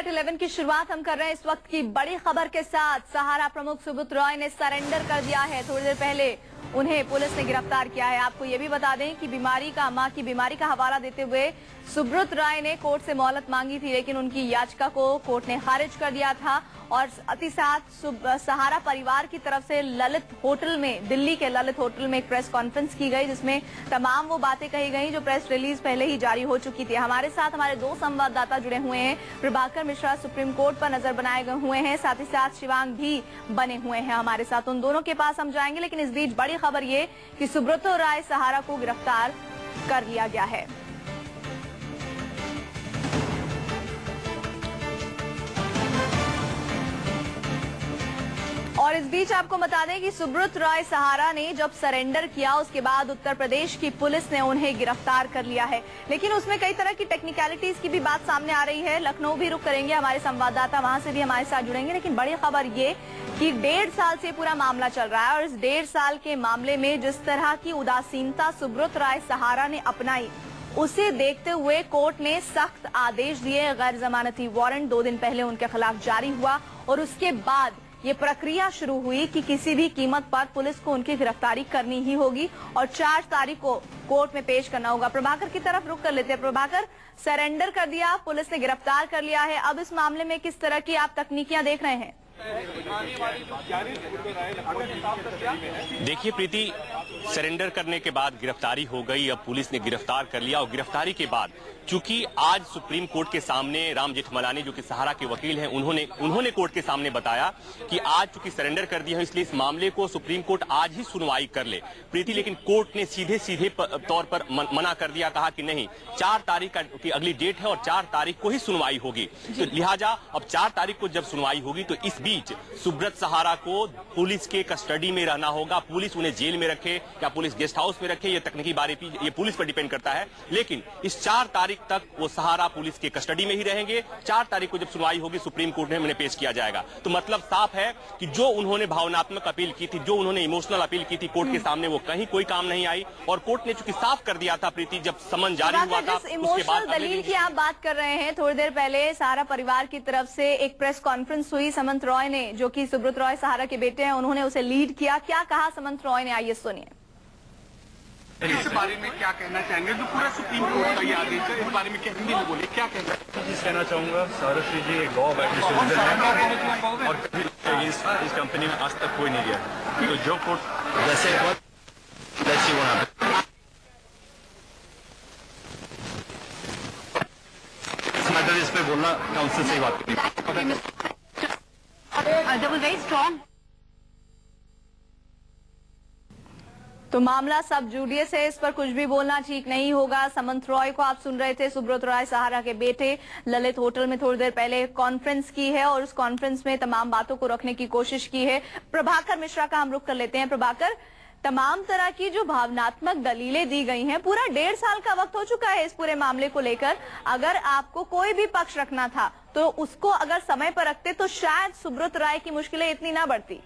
11 की शुरुआत हम कर रहे हैं इस वक्त की बड़ी खबर के साथ। सहारा प्रमुख सुब्रत रॉय ने सरेंडर कर दिया है। थोड़ी देर पहले उन्हें पुलिस ने गिरफ्तार किया है। आपको ये भी बता दें कि मां की बीमारी का हवाला देते हुए सुब्रत रॉय ने कोर्ट से मोहलत मांगी थी, लेकिन उनकी याचिका को कोर्ट ने खारिज कर दिया था। और अति साथ सहारा परिवार की तरफ से ललित होटल में, दिल्ली के ललित होटल में एक प्रेस कॉन्फ्रेंस की गई, जिसमें तमाम वो बातें कही गई जो प्रेस रिलीज पहले ही जारी हो चुकी थी। हमारे साथ हमारे दो संवाददाता जुड़े हुए हैं। प्रभाकर मिश्रा सुप्रीम कोर्ट पर नजर बनाए गए हुए हैं, साथ ही साथ शिवांग भी बने हुए हैं हमारे साथ। उन दोनों के पास हम जाएंगे, लेकिन इस बीच बड़ी खबर ये कि सुब्रत रॉय सहारा को गिरफ्तार कर लिया गया है। और इस बीच आपको बता दें कि सुब्रत रॉय सहारा ने जब सरेंडर किया, उसके बाद उत्तर प्रदेश की पुलिस ने उन्हें गिरफ्तार कर लिया है। लेकिन उसमें कई तरह की टेक्निकलिटीज की भी बात सामने आ रही है। लखनऊ भी रुक करेंगे, हमारे संवाददाता वहां से भी हमारे साथ जुड़ेंगे। लेकिन बड़ी खबर ये कि 1.5 साल से पूरा मामला चल रहा है, और इस 1.5 साल के मामले में जिस तरह की उदासीनता सुब्रत रॉय सहारा ने अपनाई, उसे देखते हुए कोर्ट ने सख्त आदेश दिए। गैर जमानती वारंट 2 दिन पहले उनके खिलाफ जारी हुआ, और उसके बाद ये प्रक्रिया शुरू हुई कि किसी भी कीमत पर पुलिस को उनकी गिरफ्तारी करनी ही होगी और 4 तारीख को कोर्ट में पेश करना होगा। प्रभाकर की तरफ रुख कर लेते हैं। प्रभाकर, सरेंडर कर दिया, पुलिस ने गिरफ्तार कर लिया है, अब इस मामले में किस तरह की आप तकनीकियां देख रहे हैं? देखिए प्रीति, सरेंडर करने के बाद गिरफ्तारी हो गई, अब पुलिस ने गिरफ्तार कर लिया। और गिरफ्तारी के बाद चूंकि आज सुप्रीम कोर्ट के सामने राम जेठमलानी, जो कि सहारा के वकील हैं, उन्होंने कोर्ट के सामने बताया कि आज चूंकि सरेंडर कर दिया है, इसलिए इस मामले को सुप्रीम कोर्ट आज ही सुनवाई कर ले प्रीति। लेकिन कोर्ट ने सीधे तौर पर मना कर दिया, कहा कि नहीं, 4 तारीख की अगली डेट है और 4 तारीख को ही सुनवाई होगी। तो लिहाजा अब 4 तारीख को जब सुनवाई होगी तो इस बीच सुब्रत सहारा को पुलिस के कस्टडी में रहना होगा। पुलिस उन्हें जेल में रखे या पुलिस गेस्ट हाउस में रखे, ये तकनीकी बारे ये पुलिस पर डिपेंड करता है। लेकिन इस 4 तारीख तक वो सहारा पुलिस के कस्टडी में ही रहेंगे। 4 तारीख को जब सुनवाई होगी सुप्रीम कोर्ट में उन्हें पेश किया जाएगा। तो मतलब साफ है कि जो उन्होंने भावनात्मक अपील की थी, जो उन्होंने इमोशनल अपील की थी कोर्ट के सामने, वो कहीं कोई काम नहीं आई। और कोर्ट ने चूंकि साफ कर दिया था प्रीति, जब समन जारी हुआ था उसके बाद दलील की आप बात कर रहे हैं, थोड़ी देर पहले सहारा परिवार की तरफ से एक प्रेस कॉन्फ्रेंस हुई। समंत रॉय ने, जो कि सुब्रत रॉय सहारा के बेटे हैं, उन्होंने उसे लीड किया। क्या कहा समंत रॉय ने, आइए सुनिए। इस बारे में क्या कहना चाहेंगे? जो पूरा सुप्रीम कोर्ट का ये आदेश है, इस बारे में क्या हिंदी में बोले, क्या कहना चाहूंगा? सारस्वती जी एक लॉ अबाइडिंग सिटीजन है और कभी इस कंपनी में आज तक कोई नहीं गया। तो जो कोर्ट जैसे इस मैटर इस पे बोलना काउंसिल से ही बात करनी। तो मामला सब जुडियस है, इस पर कुछ भी बोलना ठीक नहीं होगा। समंत रॉय को आप सुन रहे थे, सुब्रत रॉय सहारा के बेटे। ललित होटल में थोड़ी देर पहले कॉन्फ्रेंस की है और उस कॉन्फ्रेंस में तमाम बातों को रखने की कोशिश की है। प्रभाकर मिश्रा का हम रुख कर लेते हैं। प्रभाकर, तमाम तरह की जो भावनात्मक दलीलें दी गई हैं, पूरा 1.5 साल का वक्त हो चुका है इस पूरे मामले को लेकर। अगर आपको कोई भी पक्ष रखना था तो उसको अगर समय पर रखते तो शायद सुब्रत रॉय की मुश्किलें इतनी ना बढ़ती।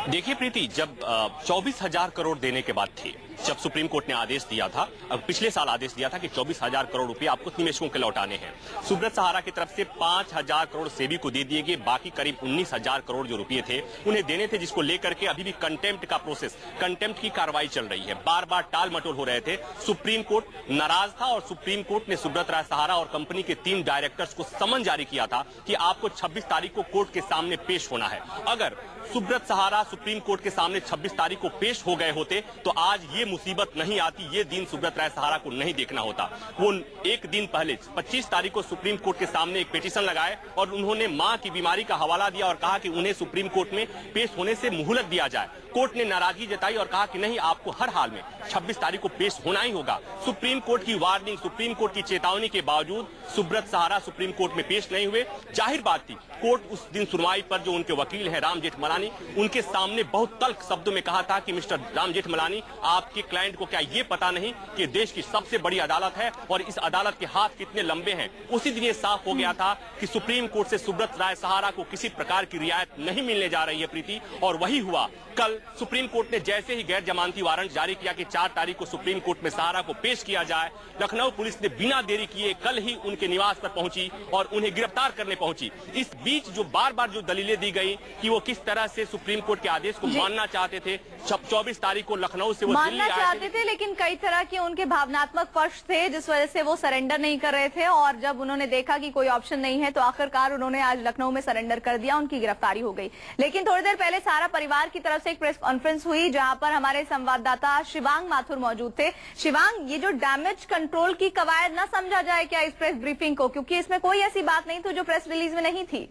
देखिए प्रीति, जब 24,000 करोड़ देने के बाद थी, जब सुप्रीम कोर्ट ने आदेश दिया था, अब पिछले साल आदेश दिया था कि 24,000 करोड़ रुपए आपको निवेशकों के लौटाने हैं। सुब्रत सहारा की तरफ से 5,000 करोड़ सेबी को दे दिए गए, बाकी करीब 19,000 करोड़ जो रुपए थे उन्हें देने थे, जिसको लेकर के अभी भी कंटेम्प्ट का प्रोसेस, कंटेम्प्ट की कार्रवाई चल रही है। बार बार टाल मटोल हो रहे थे। सुप्रीम कोर्ट नाराज था और सुप्रीम कोर्ट ने सुब्रत राय सहारा और कंपनी के 3 डायरेक्टर्स को समन जारी किया था कि आपको 26 तारीख को कोर्ट के सामने पेश होना है। अगर सुब्रत सहारा सुप्रीम कोर्ट के सामने 26 तारीख को पेश हो गए होते तो आज ये मुसीबत नहीं आती, ये दिन सुब्रत राय सहारा को नहीं देखना होता। वो एक दिन पहले 25 तारीख को सुप्रीम कोर्ट के सामने एक पिटीशन लगाए और उन्होंने मां की बीमारी का हवाला दिया और कहा कि उन्हें सुप्रीम कोर्ट में पेश होने से मुहलत दिया जाए। कोर्ट ने नाराजगी जताई और कहा कि नहीं, आपको हर हाल में 26 तारीख को पेश होना ही होगा। सुप्रीम कोर्ट की वार्निंग, सुप्रीम कोर्ट की चेतावनी के बावजूद सुब्रत सहारा सुप्रीम कोर्ट में पेश नहीं हुए। जाहिर बात थी, कोर्ट उस दिन सुनवाई पर जो उनके वकील हैं राम जेठमलानी, उनके सामने बहुत तल्ख शब्दों में कहा था कि मिस्टर राम जेठमलानी, आपके क्लाइंट को क्या ये पता नहीं कि देश की सबसे बड़ी अदालत है और इस अदालत के हाथ कितने लंबे हैं। उसी दिन ये साफ हो गया था कि सुप्रीम कोर्ट से सुब्रत राय सहारा को किसी प्रकार की रियायत नहीं मिलने जा रही है प्रीति, और वही हुआ। कल सुप्रीम कोर्ट ने जैसे ही गैर जमानती वारंट जारी किया कि 4 तारीख को सुप्रीम कोर्ट में सहारा को पेश किया जाए, लखनऊ पुलिस ने बिना देरी किए कल ही उनके निवास पर पहुंची और उन्हें गिरफ्तार करने पहुंची। इस बीच जो बार बार जो दलीलें दी गई कि वो किस तरह से सुप्रीम कोर्ट के आदेश को मानना चाहते थे, 24 तारीख को लखनऊ से वो मानना चाहते थे, लेकिन कई तरह के उनके भावनात्मक पक्ष थे जिस वजह से वो सरेंडर नहीं कर रहे थे, और जब उन्होंने देखा कि कोई ऑप्शन नहीं है तो आखिरकार उन्होंने आज लखनऊ में सरेंडर कर दिया, उनकी गिरफ्तारी हो गई। लेकिन थोड़ी देर पहले सहारा परिवार की तरफ से एक प्रेस कॉन्फ्रेंस हुई जहां पर हमारे संवाददाता शिवांग माथुर मौजूद थे। शिवांग, ये जो डैमेज कंट्रोल की कवायद ना समझा जाए क्या इस प्रेस ब्रीफिंग को, क्योंकि इसमें कोई ऐसी बात नहीं थी जो प्रेस रिलीज में नहीं थी।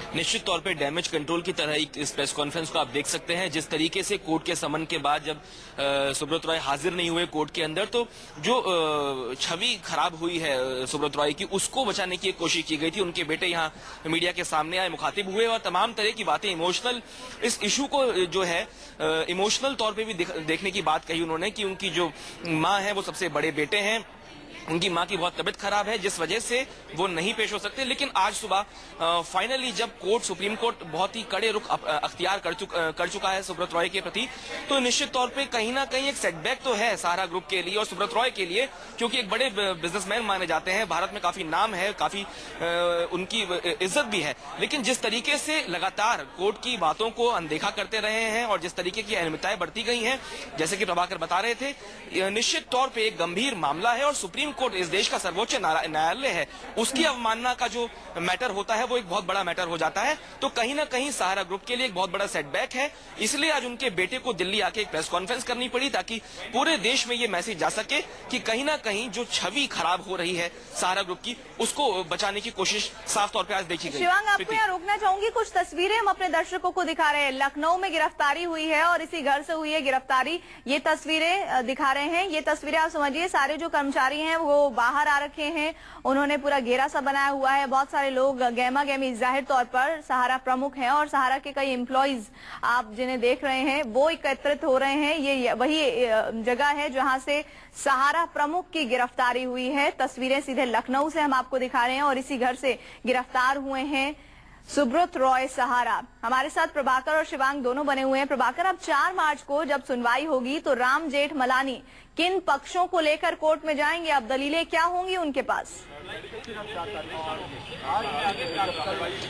निश्चित तौर पे डैमेज कंट्रोल की तरह इस प्रेस कॉन्फ्रेंस को आप देख सकते हैं। जिस तरीके से कोर्ट के समन के बाद जब सुब्रत रॉय हाजिर नहीं हुए कोर्ट के अंदर, तो जो छवि खराब हुई है सुब्रत रॉय की, उसको बचाने की एक कोशिश की गई थी। उनके बेटे यहाँ मीडिया के सामने आए, मुखातिब हुए और तमाम तरह की बातें इमोशनल, इस इशू को जो है इमोशनल तौर पर भी देखने की बात कही उन्होंने कि उनकी जो माँ है वो सबसे बड़े बेटे हैं, उनकी मां की बहुत तबीयत खराब है जिस वजह से वो नहीं पेश हो सकते। लेकिन आज सुबह फाइनली जब सुप्रीम कोर्ट बहुत ही कड़े रुख अख्तियार कर चुका है सुब्रत रॉय के प्रति, तो निश्चित तौर पे कहीं ना कहीं एक सेटबैक तो है सहारा ग्रुप के लिए और सुब्रत रॉय के लिए, क्योंकि एक बड़े बिजनेसमैन माने जाते हैं, भारत में काफी नाम है, काफी उनकी इज्जत भी है। लेकिन जिस तरीके से लगातार कोर्ट की बातों को अनदेखा करते रहे हैं और जिस तरीके की अनियमितताएं बढ़ती गई हैं, जैसे कि प्रभाकर बता रहे थे, निश्चित तौर पर एक गंभीर मामला है और सुप्रीम कोर्ट इस देश का सर्वोच्च न्यायालय है, उसकी अवमानना का जो मैटर होता है वो एक बहुत बड़ा मैटर हो जाता है। तो कहीं ना कहीं सहारा ग्रुप के लिए एक बहुत बड़ा सेटबैक है, इसलिए आज उनके बेटे को दिल्ली आके एक प्रेस कॉन्फ्रेंस करनी पड़ी ताकि पूरे देश में ये मैसेज जा सके कि कहीं ना कहीं जो छवि खराब हो रही है सहारा ग्रुप की, उसको बचाने की कोशिश साफ तौर पर आज देखी गई। शिवांग, आपको यहाँ रोकना चाहूंगी, कुछ तस्वीरें हम अपने दर्शकों को दिखा रहे हैं। लखनऊ में गिरफ्तारी हुई है और इसी घर से हुई है गिरफ्तारी, ये तस्वीरें दिखा रहे हैं। ये तस्वीरें आप समझिए, सारे जो कर्मचारी हैं वो बाहर आ रखे हैं, उन्होंने पूरा घेरा सा बनाया हुआ है, बहुत सारे लोग गहमा गहमी, जाहिर तौर पर सहारा प्रमुख हैं और सहारा के कई एम्प्लॉइज आप जिन्हें देख रहे हैं वो एकत्रित हो रहे हैं। ये वही जगह है जहां से सहारा प्रमुख की गिरफ्तारी हुई है। तस्वीरें सीधे लखनऊ से हम आपको दिखा रहे हैं और इसी घर से गिरफ्तार हुए हैं सुब्रत रॉय सहारा। हमारे साथ प्रभाकर और शिवांग दोनों बने हुए हैं। प्रभाकर, अब 4 मार्च को जब सुनवाई होगी तो राम जेठमलानी किन पक्षों को लेकर कोर्ट में जाएंगे, अब दलीलें क्या होंगी उनके पास?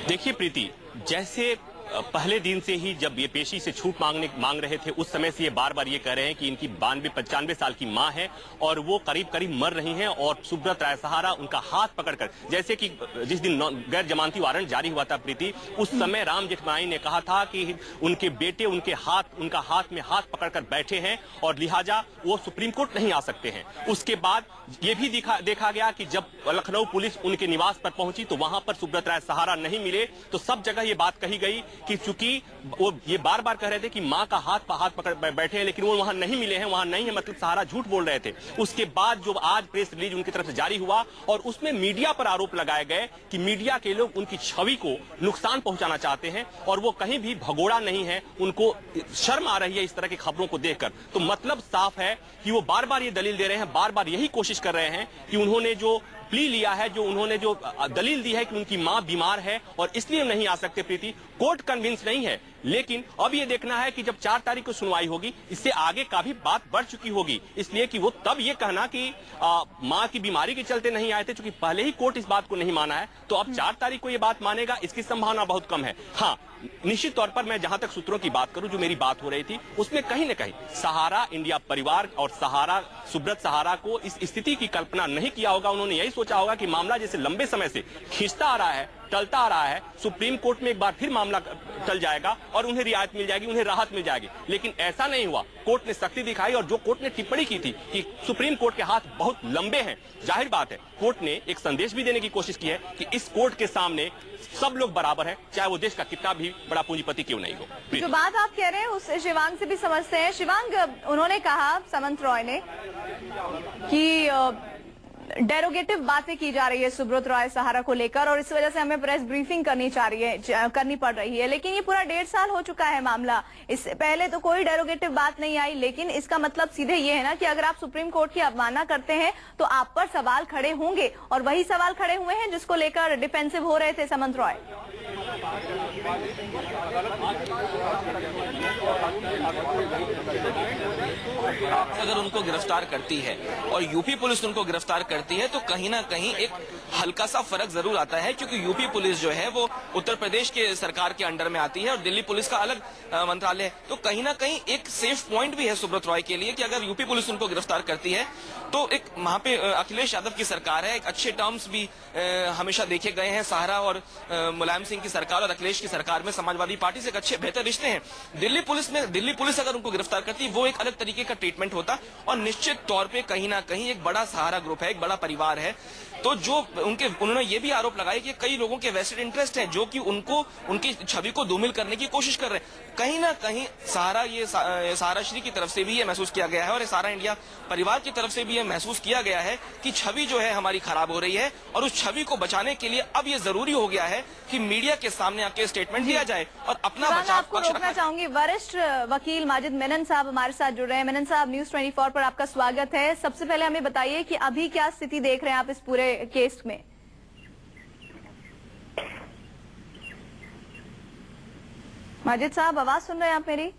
देखिए प्रीति, जैसे पहले दिन से ही जब ये पेशी से छूट मांग रहे थे, उस समय से ये बार बार ये कह रहे हैं कि इनकी 92-95 साल की मां है और वो करीब करीब मर रही हैं, और सुब्रत राय सहारा उनका हाथ पकड़कर, जैसे कि जिस दिन गैर जमानती वारंट जारी हुआ था प्रीति, उस समय राम जेठमलानी ने कहा था कि उनके बेटे उनका हाथ में हाथ पकड़कर बैठे हैं और लिहाजा वो सुप्रीम कोर्ट नहीं आ सकते हैं। उसके बाद ये भी देखा गया कि जब लखनऊ पुलिस उनके निवास पर पहुंची तो वहां पर सुब्रत राय सहारा नहीं मिले, तो सब जगह ये बात कही गई कि चूंकि वो ये बार बार कह रहे थे कि मां का हाथ पकड़ बैठे हैं, लेकिन वो वहां नहीं मिले हैं, वहां नहीं है, मतलब सहारा झूठ बोल रहे थे। उसके बाद जो आज प्रेस रिलीज उनकी तरफ से जारी हुआ और उसमें मीडिया पर आरोप लगाए गए कि मीडिया के लोग उनकी छवि को नुकसान पहुंचाना चाहते हैं और वो कहीं भी भगोड़ा नहीं है, उनको शर्म आ रही है इस तरह की खबरों को देखकर। तो मतलब साफ है कि वो बार बार ये दलील दे रहे हैं, बार बार यही कोशिश कर रहे हैं कि उन्होंने जो प्ली लिया है, जो उन्होंने जो दलील दी है कि उनकी मां बीमार है और इसलिए नहीं आ सकते प्रीति, कोर्ट कन्विंस नहीं है। लेकिन अब ये देखना है कि जब 4 तारीख को सुनवाई होगी, इससे आगे काफी बात बढ़ चुकी होगी, इसलिए कि वो तब ये कहना कि मां की बीमारी के चलते नहीं आए थे, क्योंकि पहले ही कोर्ट इस बात को नहीं माना है, तो अब 4 तारीख को ये बात मानेगा, इसकी संभावना बहुत कम है। हाँ, निश्चित तौर पर मैं जहां तक सूत्रों की बात करूं, जो मेरी बात हो रही थी, उसमें कहीं न कहीं सहारा इंडिया परिवार और सहारा सुब्रत सहारा को इस स्थिति की कल्पना नहीं किया होगा। उन्होंने यही सोचा होगा कि मामला जैसे लंबे समय से खींचता आ रहा है, टलता आ रहा है, सुप्रीम कोर्ट में एक बार फिर मामला टल जाएगा और उन्हें रियायत मिल जाएगी, उन्हें राहत मिल जाएगी। लेकिन ऐसा नहीं हुआ, कोर्ट ने सख्ती दिखाई और जो कोर्ट ने टिप्पणी की थी कि सुप्रीम कोर्ट के हाथ बहुत लंबे हैं, जाहिर बात है कोर्ट ने एक संदेश भी देने की कोशिश की है कि इस कोर्ट के सामने सब लोग बराबर हैं, चाहे वो देश का कितना भी बड़ा पूंजीपति क्यों नहीं हो। जो बात आप कह रहे हैं उस शिवांग से भी समझते हैं। शिवांग, उन्होंने कहा, सामंत रॉय ने, कि डेरोगेटिव बातें की जा रही है सुब्रत रॉय सहारा को लेकर और इस वजह से हमें प्रेस ब्रीफिंग करनी पड़ रही है। लेकिन ये पूरा 1.5 साल हो चुका है मामला, इससे पहले तो कोई डेरोगेटिव बात नहीं आई। लेकिन इसका मतलब सीधे ये है ना कि अगर आप सुप्रीम कोर्ट की अवमानना करते हैं तो आप पर सवाल खड़े होंगे, और वही सवाल खड़े हुए हैं जिसको लेकर डिफेंसिव हो रहे थे सामंत रॉय। अगर उनको गिरफ्तार करती है और यूपी पुलिस उनको गिरफ्तार करती है तो कहीं ना कहीं एक हल्का सा फर्क जरूर आता है, क्योंकि यूपी पुलिस जो है वो उत्तर प्रदेश के सरकार के अंडर में आती है और दिल्ली पुलिस का अलग मंत्रालय है। तो कहीं ना कहीं एक सेफ पॉइंट भी है सुब्रत रॉय के लिए कि अगर यूपी पुलिस उनको गिरफ्तार करती है तो एक वहां पे अखिलेश यादव की सरकार है, एक अच्छे टर्म्स भी हमेशा देखे गए हैं। सहारा और मुलायम सिंह की सरकार और अखिलेश की सरकार में समाजवादी पार्टी से एक अच्छे बेहतर रिश्ते हैं। दिल्ली पुलिस अगर उनको गिरफ्तार करती वो एक अलग तरीके का ट्रीटमेंट होता और निश्चित तौर पे कहीं ना कहीं एक बड़ा सहारा ग्रुप है, एक बड़ा परिवार है। तो जो उन्होंने ये भी आरोप लगाया कि कई लोगों के वेस्टेड इंटरेस्ट हैं जो कि उनकी छवि को धूमिल करने की कोशिश कर रहे हैं। कहीं ना कहीं सहारा श्री की तरफ से भी ये महसूस किया गया है और सहारा इंडिया परिवार की तरफ से भी ये महसूस किया गया है कि छवि जो है हमारी खराब हो रही है और उस छवि को बचाने के लिए अब ये जरूरी हो गया है कि मीडिया के सामने आके स्टेटमेंट दिया जाए और अपना बचाव पक्ष रखना चाहूंगी। वरिष्ठ वकील माजिद मेनन साहब हमारे साथ जुड़ रहे हैं। मेनन साहब, न्यूज़ 24 पर आपका स्वागत है। सबसे पहले हमें बताइए कि अभी क्या स्थिति देख रहे हैं आप इस पूरे केस में? माजिद साहब, आवाज सुन रहे हैं आप मेरी?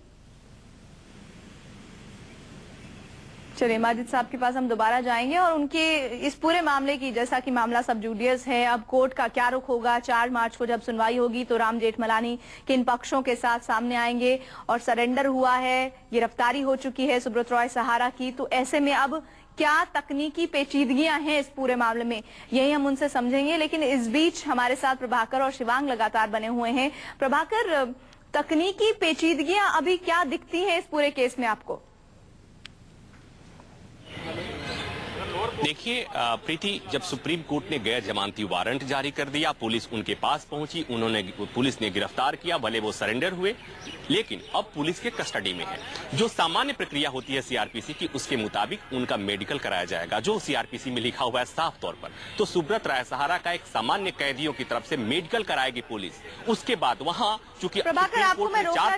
चलिए, माजिद साहब के पास हम दोबारा जाएंगे और उनके इस पूरे मामले की, जैसा कि मामला सब जुडियस है, अब कोर्ट का क्या रुख होगा। 4 मार्च को जब सुनवाई होगी तो राम जेठमलानी किन पक्षों के साथ सामने आएंगे, और सरेंडर हुआ है, गिरफ्तारी हो चुकी है सुब्रत रॉय सहारा की। तो ऐसे में अब क्या तकनीकी पेचीदगियां हैं इस पूरे मामले में, यही हम उनसे समझेंगे। लेकिन इस बीच हमारे साथ प्रभाकर और शिवांग लगातार बने हुए हैं। प्रभाकर, तकनीकी पेचीदगियां अभी क्या दिखती हैं इस पूरे केस में आपको? देखिए प्रीति, जब सुप्रीम कोर्ट ने गैर जमानती वारंट जारी कर दिया, पुलिस उनके पास पहुंची, पुलिस ने गिरफ्तार किया, भले वो सरेंडर हुए, लेकिन अब पुलिस के कस्टडी में है। जो सामान्य प्रक्रिया होती है सीआरपीसी की, उसके मुताबिक उनका मेडिकल कराया जाएगा, जो सीआरपीसी में लिखा हुआ है साफ तौर पर। तो सुब्रत राय सहारा का एक सामान्य कैदियों की तरफ से मेडिकल कराएगी पुलिस। उसके बाद वहां चूंकि प्रभाकर, आपको मैं रोकना